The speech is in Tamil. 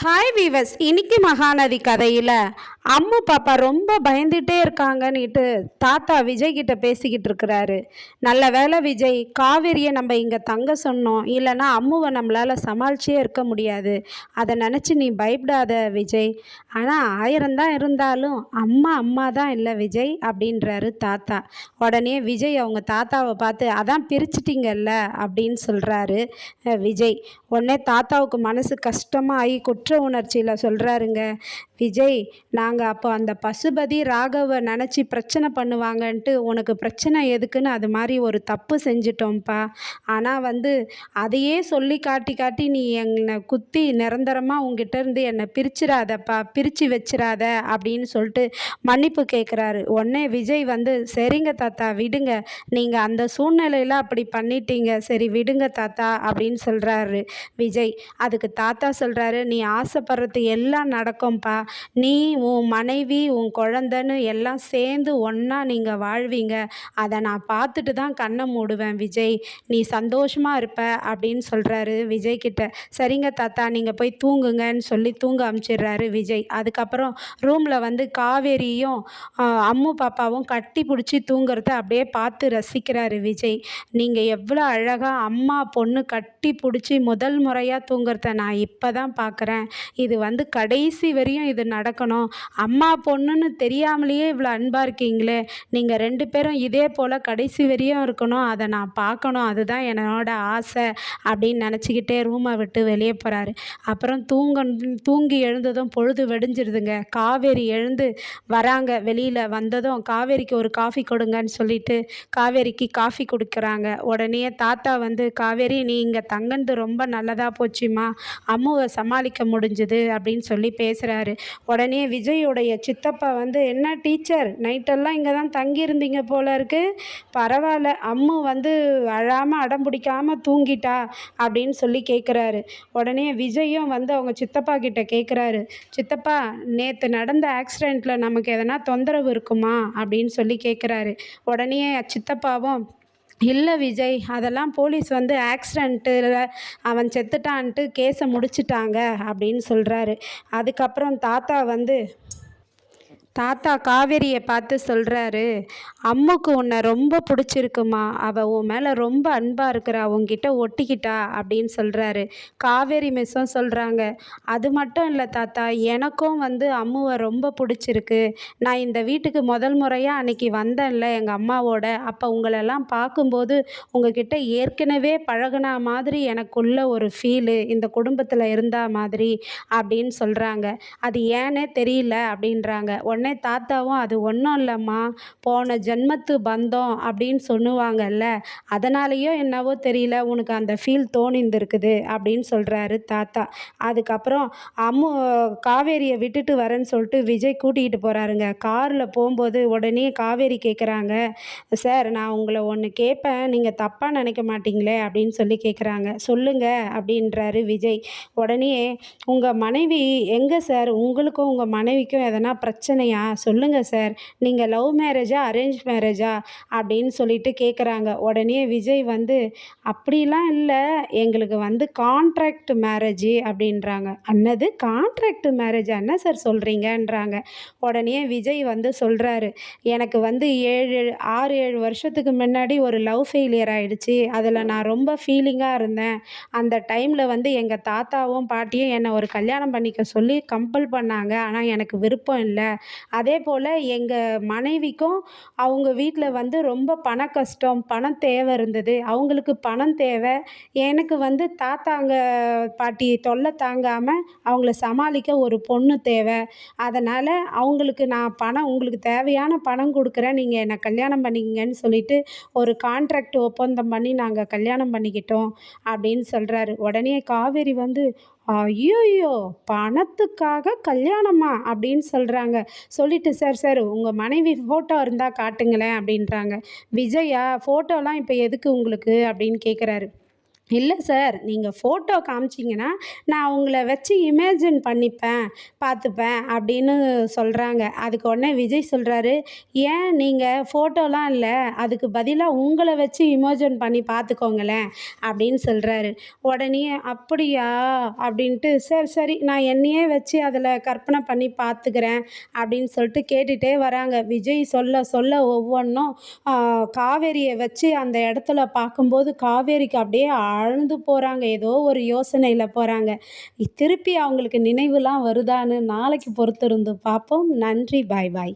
ஹாய் வீவர்ஸ், இன்னைக்கு மகாநதி கதையில் அம்மு பாப்பா ரொம்ப பயந்துட்டே இருக்காங்கன்னுட்டு தாத்தா விஜய் கிட்ட பேசிக்கிட்டு இருக்கிறாரு. நல்ல வேளை விஜய், காவேரியை நம்ம இங்கே தங்க சொன்னோம், இல்லைன்னா அம்முவை நம்மளால் சமாளிச்சே இருக்க முடியாது. அதை நினச்சி நீ பயப்படாத விஜய். ஆனால் 1000 தான் இருந்தாலும் அம்மா அம்மா தான் இல்லை விஜய் அப்படின்றாரு தாத்தா. உடனே விஜய் அவங்க தாத்தாவை பார்த்து அதான் பிரிச்சிட்டிங்கல்ல அப்படின்னு சொல்கிறாரு விஜய். உடனே தாத்தாவுக்கு மனசு கஷ்டமாக ஆகி குற்ற உணர்ச்சியில் சொல்கிறாருங்க. விஜய், நாங்கள் அப்போ அந்த பசுபதி ராகவை நினச்சி பிரச்சனை பண்ணுவாங்கன்ட்டு உனக்கு பிரச்சனை எதுக்குன்னு அது மாதிரி ஒரு தப்பு செஞ்சிட்டோம்ப்பா. ஆனால் அதையே சொல்லி காட்டி காட்டி நீ என்னை குத்தி நிரந்தரமாக உங்ககிட்ட இருந்து என்னை பிரிச்சிடாதப்பா, பிரித்து வச்சிடாத அப்படின்னு சொல்லிட்டு மன்னிப்பு கேட்குறாரு. உடனே விஜய் சரிங்க தாத்தா விடுங்க, நீங்கள் அந்த சூழ்நிலையில் அப்படி பண்ணிட்டீங்க, சரி விடுங்க தாத்தா அப்படின்னு சொல்கிறாரு விஜய். அதுக்கு தாத்தா சொல்கிறாரு, நீ ஆசைப்படுறது எல்லாம் நடக்கும்ப்பா. நீ, உன் மனைவி, உன் குழந்தைன்னு எல்லாம் சேர்ந்து ஒன்றா நீங்கள் வாழ்வீங்க. அதை நான் பார்த்துட்டு தான் கண்ணை மூடுவேன் விஜய். நீ சந்தோஷமாக இருப்ப அப்படின்னு சொல்கிறாரு விஜய் கிட்ட. சரிங்க தாத்தா, நீங்கள் போய் தூங்குங்கன்னு சொல்லி தூங்க அனுப்பிச்சிடுறாரு விஜய். அதுக்கப்புறம் ரூமில் காவேரியும் அம்மு பாப்பாவும் கட்டி பிடிச்சி தூங்குறத அப்படியே பார்த்து ரசிக்கிறாரு விஜய். நீங்கள் எவ்வளோ அழகாக அம்மா பொண்ணு கட்டி பிடிச்சி முதல் முறையாக தூங்குறத நான் இப்போ தான் பார்க்குறேன். இது கடைசி வரையும் இது நடக்கணும். அம்மா பொண்ணுன்னு தெரியாமலேயே இவ்வளோ அன்பாக இருக்கீங்களே, நீங்கள் 2 பேரும் இதே போல் கடைசி வரையும் இருக்கணும், அதை நான் பார்க்கணும், அதுதான் என்னோட ஆசை அப்படின்னு நினச்சிக்கிட்டே ரூமை விட்டு வெளியே போகிறாரு. அப்புறம் தூங்கி எழுந்ததும் பொழுது வெடிஞ்சிருதுங்க. காவேரி எழுந்து வராங்க. வெளியில் வந்ததும் காவேரிக்கு ஒரு காஃபி கொடுங்கன்னு சொல்லிட்டு காவேரிக்கு காஃபி கொடுக்குறாங்க. உடனே தாத்தா காவேரி, நீ இங்கே தங்கனது ரொம்ப நல்லதாக போச்சுமா, அம்முவை சமாளிக்க முடிஞ்சுது அப்படின்னு சொல்லி பேசுகிறாரு. உடனே விஜயோடைய சித்தப்பா என்ன டீச்சர், நைட்டெல்லாம் இங்கே தான் தங்கியிருந்தீங்க போல இருக்கு, பரவாயில்ல, அம்மு அழாமல் அடம் பிடிக்காமல் தூங்கிட்டா அப்படின்னு சொல்லி கேட்குறாரு. உடனே விஜயும் அவங்க சித்தப்பா கிட்ட கேட்குறாரு, சித்தப்பா நேற்று நடந்த ஆக்சிடெண்ட்டில் நமக்கு எதனா தொந்தரவு இருக்குமா அப்படின்னு சொல்லி கேட்குறாரு. உடனே சித்தப்பாவும், இல்லை விஜய், அதெல்லாம் போலீஸ் ஆக்சிடெண்ட்டில் அவன் செத்துட்டான்ட்டு கேஸை முடிச்சிட்டாங்க அப்படின்னு சொல்கிறாரு. அதுக்கப்புறம் தாத்தா காவேரியை பார்த்து சொல்கிறாரு, அம்முக்கு உன்னை ரொம்ப பிடிச்சிருக்குமா, அவள் உன் மேலே ரொம்ப அன்பாக இருக்கிறா, உன்கிட்ட ஒட்டிக்கிட்டா அப்படின்னு சொல்கிறாரு. காவேரி மிஸ்ஸும் சொல்கிறாங்க, அது மட்டும் இல்லை தாத்தா, எனக்கும் அம்முவை ரொம்ப பிடிச்சிருக்கு. நான் இந்த வீட்டுக்கு முதல் முறையாக அன்றைக்கி வந்தேன்ல எங்கள் அம்மாவோட, அப்போ உங்களெல்லாம் பார்க்கும்போது உங்ககிட்ட ஏற்கனவே பழகுனா மாதிரி எனக்குள்ள ஒரு ஃபீலு, இந்த குடும்பத்தில் இருந்தா மாதிரி அப்படின்னு சொல்கிறாங்க. அது ஏன்னே தெரியல அப்படின்றாங்க. உடனே தாத்தாவும், அது ஒன்றும் இல்லைம்மா, போன ஜென்மத்து பந்தம் அப்படின்னு சொல்லுவாங்கல்ல, அதனாலேயோ என்னவோ தெரியல உனக்கு அந்த ஃபீல் தோணிந்திருக்குது அப்படின்னு சொல்கிறாரு தாத்தா. அதுக்கப்புறம் காவேரியை விட்டுட்டு வரேன்னு சொல்லிட்டு விஜய் கூட்டிகிட்டு போகிறாருங்க. காரில் போகும்போது உடனே காவேரி கேட்குறாங்க, சார் நான் உங்களை ஒன்று கேட்பேன், நீங்கள் தப்பாக நினைக்க மாட்டீங்களே அப்படின்னு சொல்லி கேட்குறாங்க. சொல்லுங்க அப்படின்றாரு விஜய். உடனே, உங்கள் மனைவி எங்கே சார், உங்களுக்கும் உங்கள் மனைவிக்கும் எதனா பிரச்சனையா சொல்லுங்கள் சார், நீங்கள் லவ் மேரேஜா அரேஞ்ச் மேரேஜா அப்படின்னு சொல்லிட்டு கேட்குறாங்க. உடனே விஜய் அப்படிலாம் இல்லை, எங்களுக்கு கான்ட்ராக்ட் மேரேஜ் அப்படின்றாங்க. அன்னது கான்ட்ராக்ட் மேரேஜா, என்ன சார் சொல்கிறீங்கன்றாங்க. உடனே விஜய் சொல்கிறாரு, எனக்கு 6-7 வருஷத்துக்கு முன்னாடி ஒரு லவ் ஃபெயிலியர் ஆகிடுச்சு, அதில் நான் ரொம்ப ஃபீலிங்காக இருந்தேன். அந்த டைமில் எங்கள் தாத்தாவும் பாட்டியும் என்னை ஒரு கல்யாணம் பண்ணிக்க சொல்லி கம்பல் பண்ணாங்க, ஆனால் எனக்கு விருப்பம் இல்லை. அதே போல் எங்கள் மனைவிக்கும் அவங்க வீட்டில் ரொம்ப பண கஷ்டம், பணம் தேவை இருந்தது, அவங்களுக்கு பணம் தேவை, எனக்கு தாத்தாங்க பாட்டி தொல்லை தாங்காமல் அவங்கள சமாளிக்க ஒரு பொண்ணு தேவை, அதனால் அவங்களுக்கு நான் பணம், உங்களுக்கு தேவையான பணம் கொடுக்குறேன், நீங்கள் என்னை கல்யாணம் பண்ணிக்கங்கன்னு சொல்லிட்டு ஒரு கான்ட்ராக்ட் ஒப்பந்தம் பண்ணி நாங்கள் கல்யாணம் பண்ணிக்கிட்டோம் அப்படின்னு சொல்கிறாரு. உடனே காவேரி ஐயோயோ, பணத்துக்காக கல்யாணமா அப்படின்னு சொல்கிறாங்க. சொல்லிட்டு, சார் சார் உங்கள் மனைவி ஃபோட்டோ இருந்தால் காட்டுங்களேன் அப்படின்றாங்க. விஜயா, ஃபோட்டோலாம் இப்போ எதுக்கு உங்களுக்கு அப்படின்னு கேட்குறாரு. இல்லை சார், நீங்கள் ஃபோட்டோ காமிச்சிங்கன்னா நான் உங்களை வச்சு இமேஜின் பண்ணிப்பேன், பார்த்துப்பேன் அப்படின்னு சொல்கிறாங்க. அதுக்கு உடனே விஜய் சொல்கிறாரு, ஏன் நீங்கள் ஃபோட்டோலாம் இல்லை, அதுக்கு பதிலாக உங்களை வச்சு இமேஜின் பண்ணி பார்த்துக்கோங்களேன் அப்படின்னு சொல்கிறாரு. உடனே அப்படியா அப்படின்ட்டு சரி சரி நான் என்னையே வச்சு அதில் கற்பனை பண்ணி பார்த்துக்கிறேன் அப்படின்னு சொல்லிட்டு கேட்டுகிட்டே வராங்க. விஜய் சொல்ல சொல்ல ஒவ்வொன்றும் காவேரியை வச்சு அந்த இடத்துல பார்க்கும்போது காவேரிக்கு அப்படியே ஆழ்ந்து போகிறாங்க. ஏதோ ஒரு யோசனையில் போகிறாங்க. திருப்பி அவங்களுக்கு நினைவுலாம் வருதான்னு நாளைக்கு பொறுத்திருந்து பார்ப்போம். நன்றி. பாய் பாய்.